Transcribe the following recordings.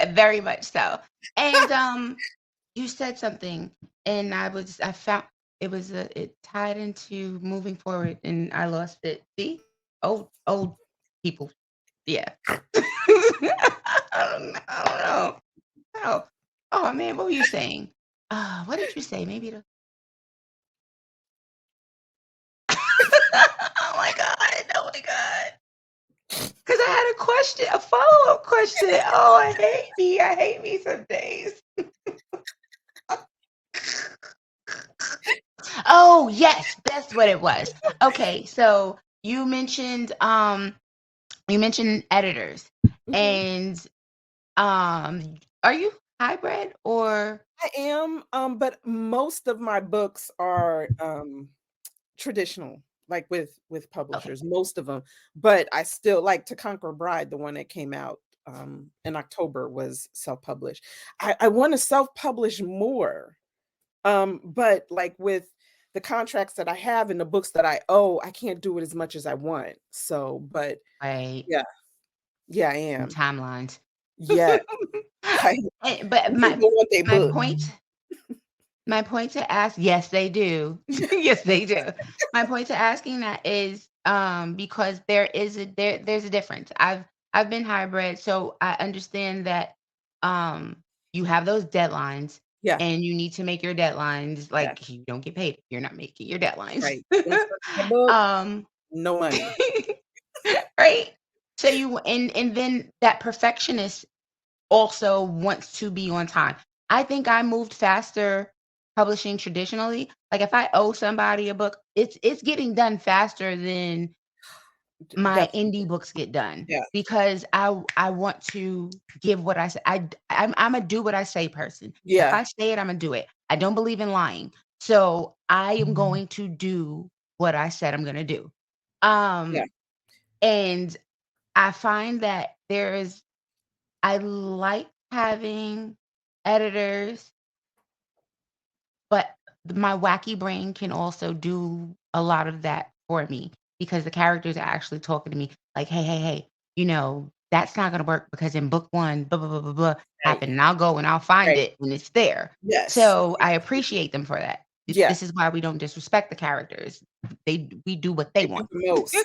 Very much so. And you said something, and I found it tied into moving forward, and I lost it. See, old people, yeah. I don't know. Oh, oh man, what were you saying? What did you say? Maybe the. Oh my god! Oh my god! Because I had a question, a follow-up question. Oh, I hate me. I hate me some days. Oh, yes, that's what it was. Okay, so you mentioned editors, Mhm. and are you hybrid or I am, but most of my books are traditional, like with okay, publishers, most of them. But I still like To Conquer a Bride, the one that came out in October, was self-published. I want to self-publish more. But like with the contracts that I have and the books that I owe, I can't do it as much as I want. So, but right, yeah, yeah, I and am. timelines? Yeah. I, But people want their my book. point my point to ask, yes, they do. Yes, they do. My point to asking that is because there's a difference. I've been hybrid, so I understand that um you have those deadlines Yeah, and you need to make your deadlines, yeah, like you don't get paid if you're not making your deadlines. right. Once I get a book, um no money. right? So and then that perfectionist also wants to be on time. I think I moved faster publishing traditionally. Like if I owe somebody a book, it's getting done faster than my indie Definitely. books get done Yeah, because I want to give what I say. I'm a do what I say person. If yeah, I say it, I'm gonna do it. I don't believe in lying, so I am going to do what I said I'm gonna do. yeah, Um, and I find that I like having editors, but my wacky brain can also do a lot of that for me because the characters are actually talking to me like, "Hey, hey, hey, that's not gonna work because in book 1, blah, blah, blah, blah, blah right, happened, and I'll go and I'll find right. it when it's there." Yes. So, I appreciate them for that. Yeah, This is why we don't disrespect the characters. We do what they they do want. the most.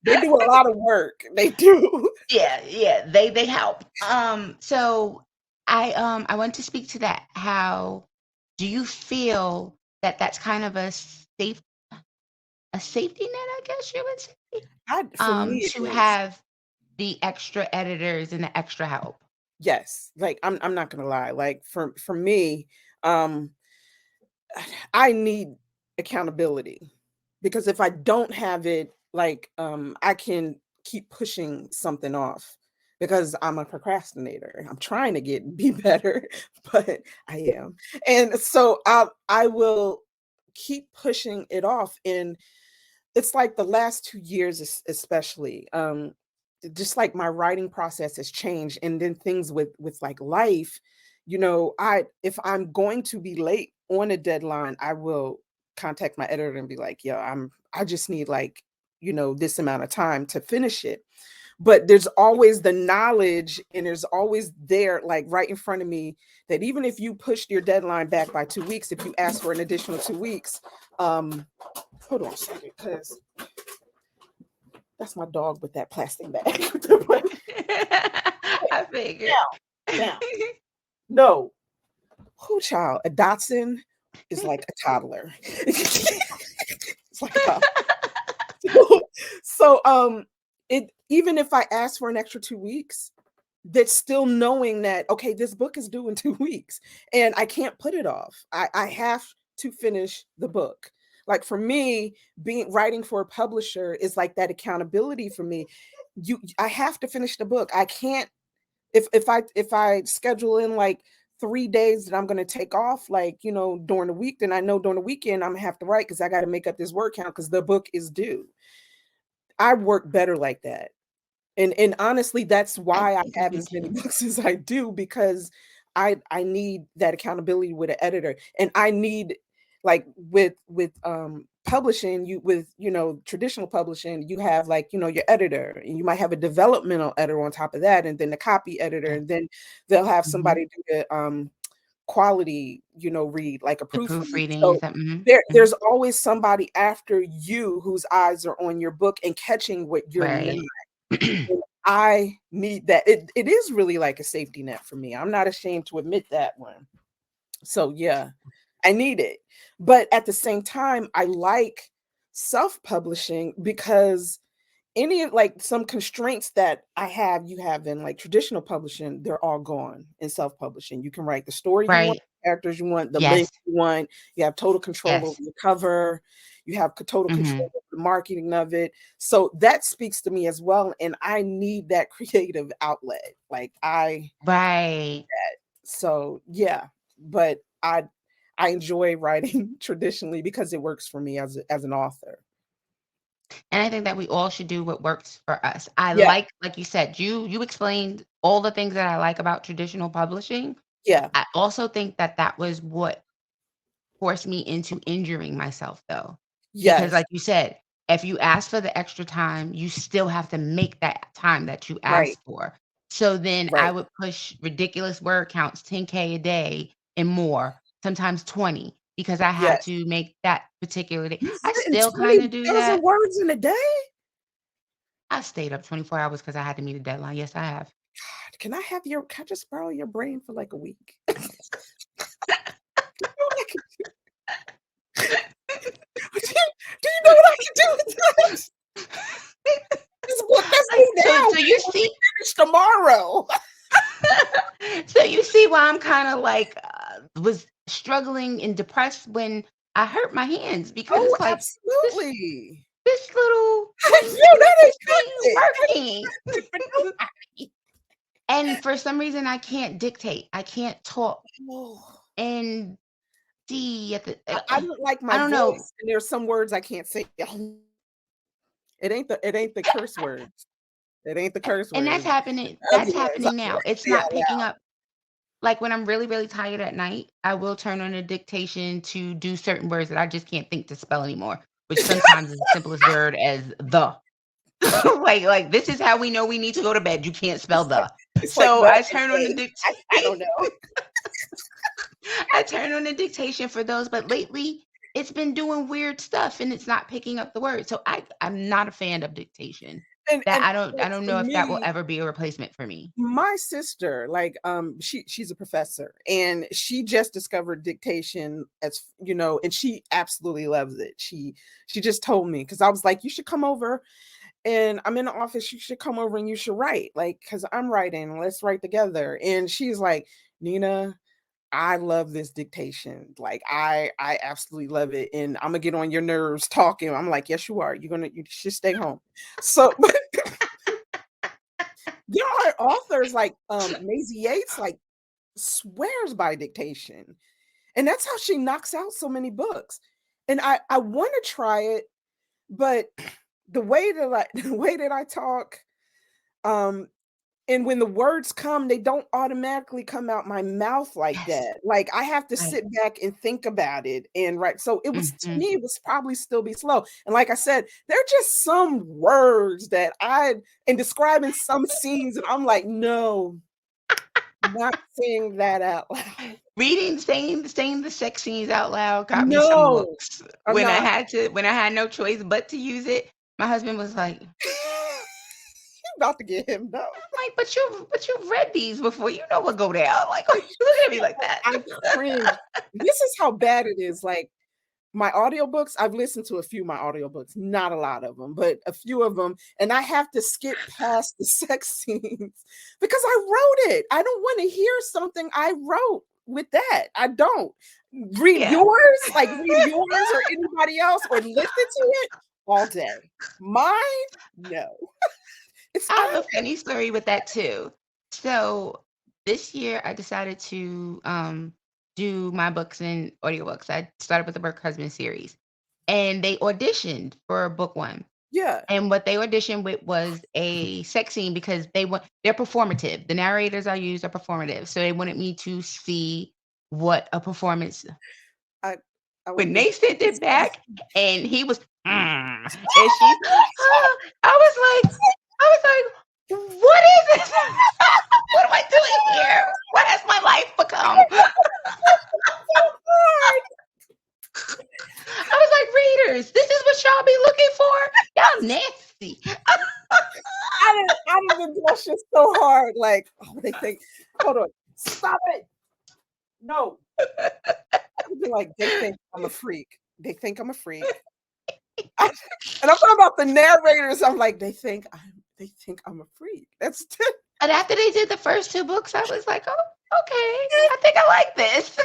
They do a lot of work. They do. Yeah, yeah, they help. So I want to speak to that. How do you feel that that's kind of a safety net, I guess you would say, For me, it to is. have the extra editors and the extra help? Yes. Like I'm not gonna lie. Like for me, um, I need accountability because if I don't have it, like I can keep pushing something off because I'm a procrastinator. I'm trying to be better, but I am. And so I will keep pushing it off. And it's like the last 2 years especially, just like my writing process has changed, and then things with like life, I if I'm going to be late on a deadline, I will contact my editor and be like, "Yo, I just need like, this amount of time to finish it." But there's always the knowledge, and there's always there, like right in front of me, that even if you pushed your deadline back by 2 weeks, if you ask for an additional 2 weeks, um, hold on a second, because that's my dog with that plastic bag. I figured. Down, down. No, who child? A Dotson is like a toddler. It's like a toddler. So, it even if I ask for an extra 2 weeks, that's still knowing that okay, this book is due in 2 weeks, and I can't put it off. I have to finish the book. Like for me, being writing for a publisher is like that accountability for me. I have to finish the book. I can't if I schedule in like 3 days that I'm gonna take off, like during the week, then I know during the weekend I'm gonna have to write because I got to make up this word count because the book is due. I work better like that. And honestly, that's I why I think I have do as many too. books as I do, because I need that accountability with an editor, and I need like with publishing, you with, traditional publishing, you have like, your editor, and you might have a developmental editor on top of that, and then the copy editor, Yeah. and then they'll have Mhm. somebody do the quality, read, like a The proofread. proofreading and So stuff. Mhm. Mhm. there's always somebody after you whose eyes are on your book and catching what you're not. Right. And I need that. It is really like a safety net for me. I'm not ashamed to admit that one. So yeah, I need it. But at the same time, I like self-publishing because any of like some constraints that I have, you have in like traditional publishing, they're all gone in self-publishing. You can write the story you want, Right. the characters you want, the length Yes. you want. You have total control over Yes. the cover. You have total control Mhm. over the marketing of it. So that speaks to me as well. And I need that creative outlet. Like Right. so yeah, but I enjoy writing traditionally because it works for me as an author. And I think that we all should do what works for us. I Yeah, like you said, you explained all the things that I like about traditional publishing. yeah, I also think that that was what forced me into injuring myself though. Because yes, like you said, if you ask for the extra time, you still have to make that time that you right, asked for. So then I right. would push ridiculous word counts, 10K a day and more, sometimes 20, because I had Yes. to make that particular day. You've I written still kind of do 20,000 that. words in a day? I stayed up 24 hours because I had to meet a deadline. Yes, I have. God, can I just borrow your brain for like a week? You know what I could do you know what I could do with that? This book that's Like, me so now so you will be see finished tomorrow. so you see why I'm kinda like, was struggling and depressed when I hurt my hands Oh, because, like, this absolutely. this little No, one that message ain't good. That ain't ain't good for working. nobody. And for some reason, I can't dictate. I can't talk Oh, and see at the I don't like I my don't know. voice, and there's some words I can't say. It ain't the curse words. It ain't the curse And words. that's Other words I happening don't now. like to It's say not out picking loud. up. Like, when I'm really, really tired at night, I will turn on a dictation to do certain words that I just can't think to spell anymore, which sometimes is the simplest word as "the." This is how we know we need to go to bed, you can't spell It's like "the." it's like So, the I and turn on the a. I don't know. I turn on the dictation for those, but lately, it's been doing weird stuff, and it's not picking up the words, so I'm not a fan of dictation. That And I like don't for know if that will me, ever be a replacement for me. my sister, like, she's a professor, and she just discovered dictation and she absolutely loves it. She just told me because I was like, you should come over, and I'm in the office. You should come over and you should write, like, because I'm writing. Let's write together. And she's like, Nina, I love this dictation. Like I absolutely love it. And I'm gonna get on your nerves talking. I'm like, yes, you are. You should stay home. So but there are authors like Maisie Yates, like swears by dictation. And that's how she knocks out so many books. And I want to try it, but the way that I talk, um, and when the words come, they don't automatically come out my mouth like Yes. that. Like, I have to Right. sit back and think about it and write. So it was to Mhm. me, it was probably still be slow. And like I said, there are just some words that I in describing some scenes, and I'm like, no, not saying that out loud. Saying the sex scenes out loud got me some No, looks. I'm not. When I had no choice but to use it, my husband was like, About to get him though. I'm like, but you've read these before, you know what go down." Like, why you looking at me like that? I cringe. This is how bad it is. Like my audiobooks, I've listened to a few of my audiobooks, not a lot of them, but a few of them, and I have to skip past the sex scenes because I wrote it. I don't want to hear something I wrote with that. I don't. Yeah. Read yours or anybody else or listen to it all day. Mine, no. It's I have a I funny story with that too. So, this year I decided to, do my books and audiobooks. I started with the Work Husband series, and they auditioned for book 1. yeah. And what they auditioned with was a sex scene because they're performative. The narrators I use are performative, so they wanted me to see what a performance I would when have been they sent it back and he was, and she's, "What is this? What am I doing here? What has my life become?" I was like, "Readers, this is what y'all be looking for? Y'all nasty." I'd have been blushing so hard, like, oh, they think, hold on, stop it. No. I would be like, they think I'm a freak. They think I'm a freak. I, and I'm talking about the narrators. I'm like, they think I'm a freak. That's And after they did the first 2 books, I was like, "Oh, okay. I think I like this." I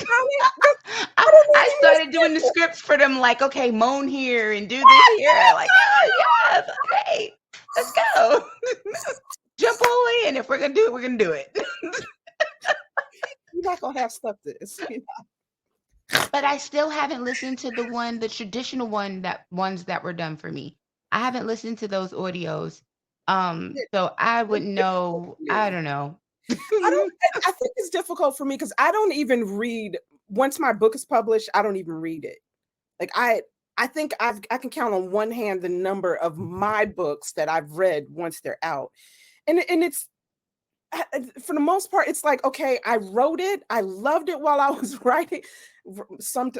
didn't I even started doing the understand scripts for them, like, "Okay, moan here and do this here." Like, "Oh, yes, okay, let's go. Jump all in. If we're gonna do it, we're gonna do it." you're not gonna have stuff this. But I still haven't listened to the traditional ones that were done for me. I haven't listened to those audios. So I It's wouldn't difficult know. for I me. don't know. I don't. I think it's difficult for me because I don't even read. Once my book is published, I don't even read it. Like I think I can count on one hand the number of my books that I've read once they're out, and it's for the most part, it's like, okay, I wrote it, I loved it while I was writing. Some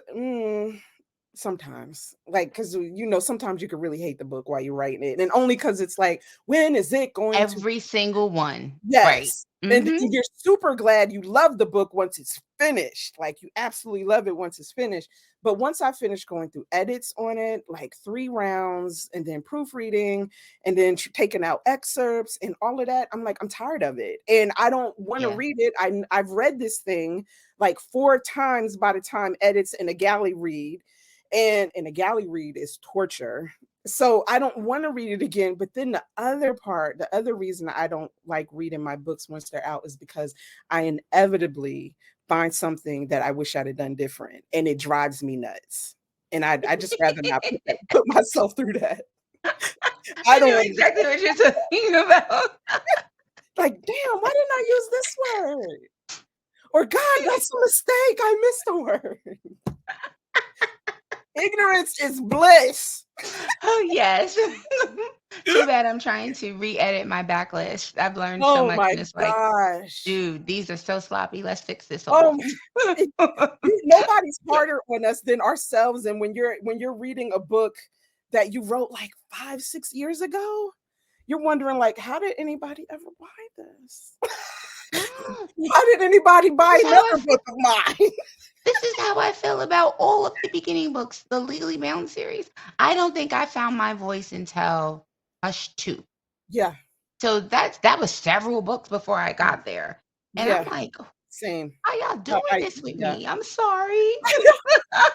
sometimes, like, because sometimes you can really hate the book while you're writing it, and only because it's like, when is it going to? Every single one. Right. Yes. And Mhm. you're super glad you love the book once it's finished. Like, you absolutely love it once it's finished. But once I finished going through edits on it, like 3 rounds, and then proofreading, and then taking out excerpts and all of that, I'm like, I'm tired of it. And I don't want to Yeah. read it. I've read this thing like 4 times by the time edits and a galley read. And a galley read is torture, so I don't want to read it again. But then the other reason I don't like reading my books once they're out is because I inevitably find something that I wish I'd have done different, and it drives me nuts. And I just rather not put myself through that. I I don't know want to do exactly that. what you're talking about. Like, damn, why didn't I use this word? Or God, that's a mistake. I missed a word. Ignorance is bliss. Oh, yes. Too bad I'm trying to re-edit my backlist. I've learned so Oh much, my and it's like, gosh. "Dude, these are so sloppy. Let's fix this Oh all." my, nobody's harder on us than ourselves. And when you're reading a book that you wrote like 5, 6 years ago, you're wondering, like, how did anybody ever buy this? No, Why did anybody this buy is how I another feel. book of mine? This is how I feel about all of the beginning books, the Legally Bound series. I don't think I found my voice until Hush 2. Yeah, So that was several books before I got there. And I'm yeah, like, same. "How y'all doing this with Yeah. me? I'm sorry." You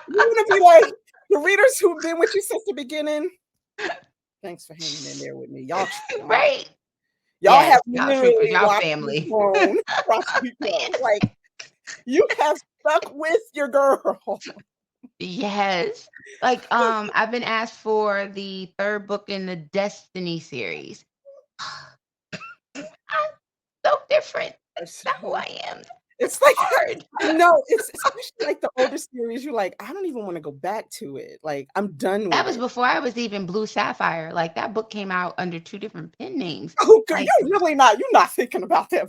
want to be like the readers who've been with you since the beginning. Thanks for hanging in there with me. Right? Y'all Yes, have y'all troopers, literally y'all watched me family. grown, watched me grow. Like, you have stuck with your girl. Yes. Like, I've been asked for the 3rd book in the Destiny series. I'm so different. That's not who So I am. it's It's like, hard. I know, it's especially like the older series, you're like, I don't even want to go back to it. Like, I'm done That with was it. before I was even Blue Sapphire. Like, that book came out under 2 different pen names. Oh, girl, Like, you're not thinking about them.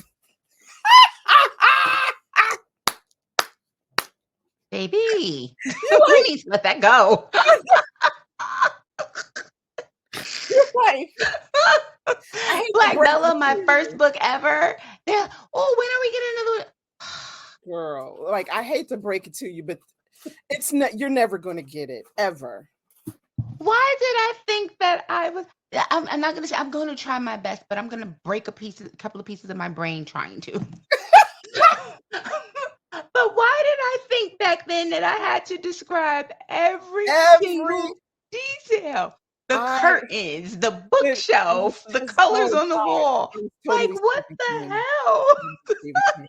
"Baby, You're you like, need to let that go." you're like, I hate to Black break it Bella, to my first you, book ever. Yeah. "Oh, when are we getting another one?" girl. Like, I hate to break it to you, but it's not, you're never gonna get it ever. Why did I think that I was I'm not gonna say I'm gonna try my best, but I'm gonna break a couple of pieces of my brain trying to. But why did I think back then that I had to describe every Every single detail? The I curtains, the it was bookshelf, the just, colors oh on the God, wall. it was Like, totally what Stephen the King. hell? Stephen King.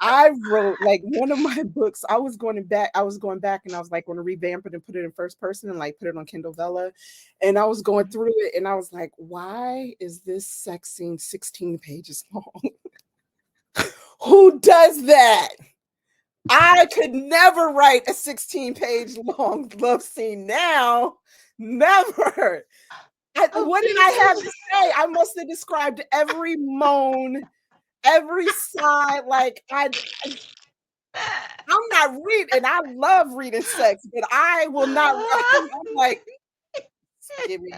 I wrote like one of my books. I was going back and I was like going to revamp it and put it in first person and like put it on Kindle Vella. And I was going through it and I was like, why is this sex scene 16 pages long? Who does that? I could never write a 16-page long love scene now. Never. Oh, What did please I have don't. to say? I must have described every moan, every sigh. Like I'm not reading, and I love reading sex, but I will not write. I'm like, give me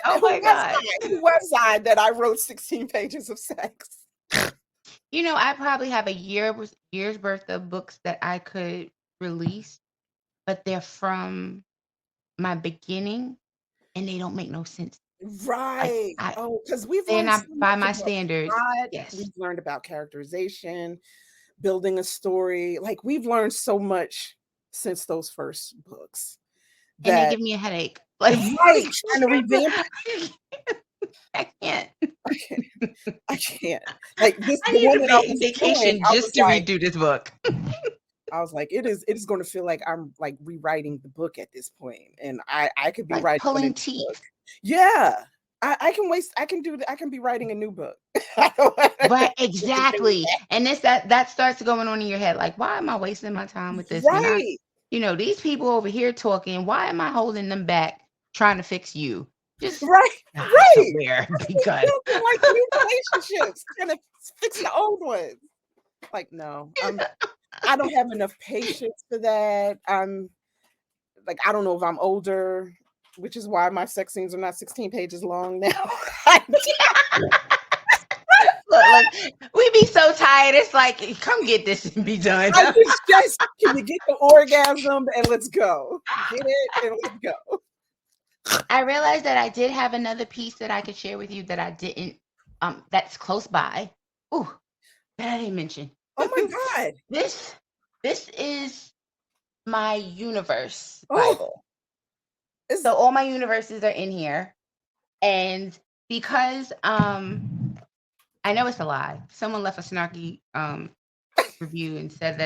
Oh my God. who was I that I wrote 16 pages of sex? I probably have a year's worth of books that I could release, but they're from my beginning and they don't make no sense. Like Right. I Oh, because we've they're learned not so by much my about standards. plot. Yes. We've learned about characterization, building a story. Like we've learned so much since those first books And they that give me a headache. Like right, trying to revamp it. I can't. I can't. I can't. Like this, I the need one a that I was doing, vacation just to redo this book. it is going to feel like I'm like rewriting the book at this point, and I could be Like writing a new pulling book. teeth. Yeah, I can waste. I can do that. I can be writing a new book. I don't wanna Right, continue exactly. And that starts going on in your head, like, why am I wasting my time with that. this when Right, these people over here talking, why am I holding them back trying to fix you? Just right, die right. somewhere I should be because building like new relationships, trying to fix the old ones. Like, no, I don't have enough patience for that. I'm like, I don't know if I'm older, which is why my sex scenes are not 16 pages long now. I look, we be so tired. It's like, come get this and be done. it's just, can you get the orgasm and let's go. Get it and let's go. I realized that I did have another piece that I could share with you that I didn't that's close by. Ooh, that I didn't mention. Oh my God. this this is my universe Oh, Bible. it's So all my universes are in here. And because I know it's a lie. Someone left a snarky review and said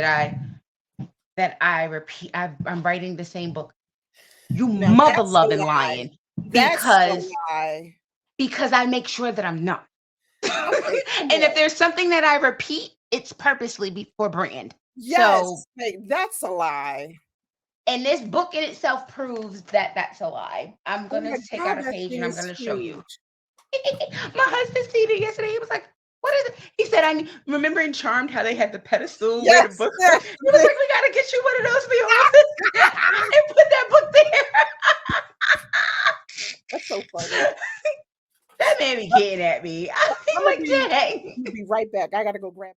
that I repeat I'm writing the same book. You now mother that's a loving lie. lion. That's a Because lie. I make sure that I'm not. Okay, come And if on. there's something that I repeat, it's purposely for brand. So, Yes, like, that's a lie. and this book in itself proves that that's a lie. I'm Oh gonna my take God, out a that page thing and I'm is gonna show you. huge. My husband seen it yesterday. He was like, "What is it?" He said, "I remember in Charmed how they had the pedestal where the Yes, books were." yes. He was like, "We gotta get you one of those for your office and put that book there." That's so funny. That man be getting at me. I'm I'm gonna like, be dang. I'm gonna be right back. I gotta go grab